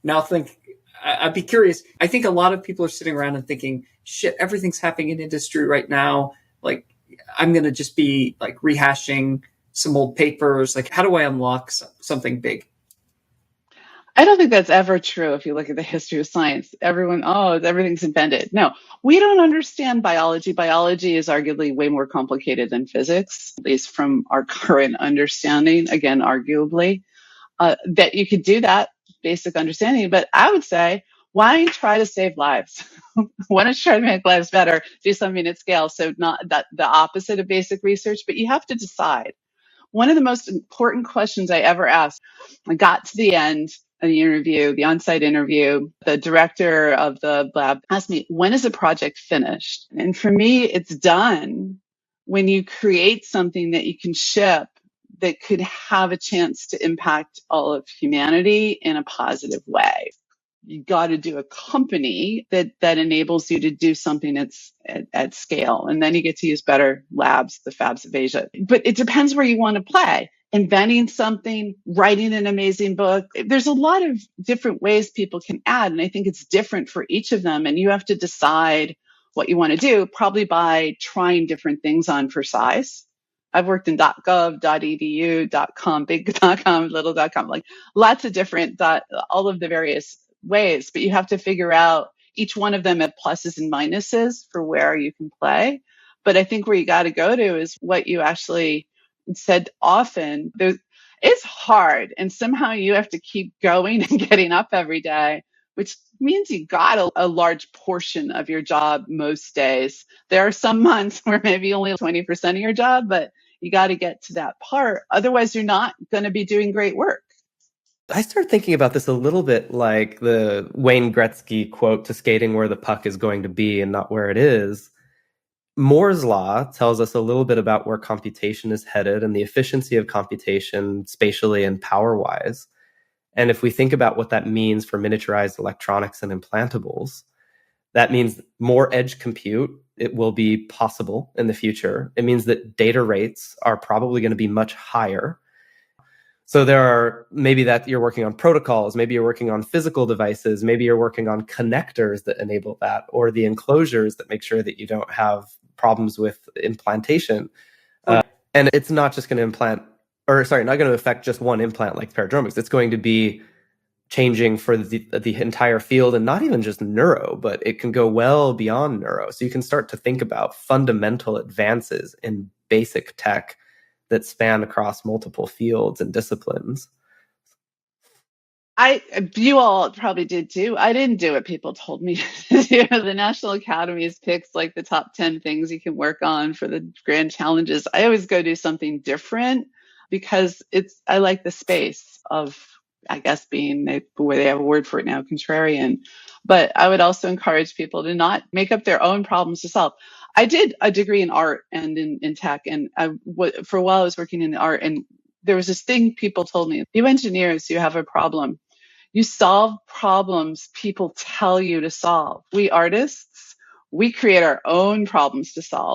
now I'd be curious. I think a lot of people are sitting around and thinking, shit, everything's happening in industry right now. Like, I'm going to just be like rehashing some old papers. Like, how do I unlock something big? I don't think that's ever true if you look at the history of science. Everything's invented. No, we don't understand biology. Biology is arguably way more complicated than physics, at least from our current understanding, again, arguably. That you could do that basic understanding, but I would say, why don't you try to save lives? Why don't you try to make lives better? Do something at scale. So not that the opposite of basic research, but you have to decide. One of the most important questions I ever asked, I got to the end of the interview, the on-site interview, the director of the lab asked me, when is a project finished? And for me, it's done when you create something that you can ship that could have a chance to impact all of humanity in a positive way. You got to do a company that enables you to do something that's at scale. And then you get to use better labs, the fabs of Asia. But it depends where you want to play. Inventing something, writing an amazing book. There's a lot of different ways people can add. And I think it's different for each of them. And you have to decide what you want to do, probably by trying different things on for size. I've worked in .gov, .edu, .com, big.com, little.com, like lots of different, all of the various ways, but you have to figure out each one of them have pluses and minuses for where you can play. But I think where you got to go to is what you actually said often. It's hard, and somehow you have to keep going and getting up every day, which means you got a large portion of your job most days. There are some months where maybe only 20% of your job, but you got to get to that part. Otherwise, you're not going to be doing great work. I start thinking about this a little bit like the Wayne Gretzky quote, to skating where the puck is going to be and not where it is. Moore's law tells us a little bit about where computation is headed and the efficiency of computation spatially and power-wise. And if we think about what that means for miniaturized electronics and implantables, that means more edge compute. It will be possible in the future. It means that data rates are probably going to be much higher. So there are, maybe that you're working on protocols, maybe you're working on physical devices, maybe you're working on connectors that enable that, or the enclosures that make sure that you don't have problems with implantation. And it's not just going to not going to affect just one implant like Paradromics. It's going to be changing for the entire field, and not even just neuro, but it can go well beyond neuro. So you can start to think about fundamental advances in basic tech that span across multiple fields and disciplines. You all probably did too. I didn't do what people told me to do. The National Academies picks like the top 10 things you can work on for the grand challenges. I always go do something different because I like the space of, I guess, being the way they have a word for it now, contrarian. But I would also encourage people to not make up their own problems to solve. I did a degree in art and in tech, and for a while I was working in art, and there was this thing people told me: you engineers, you have a problem. You solve problems people tell you to solve. We artists, we create our own problems to solve.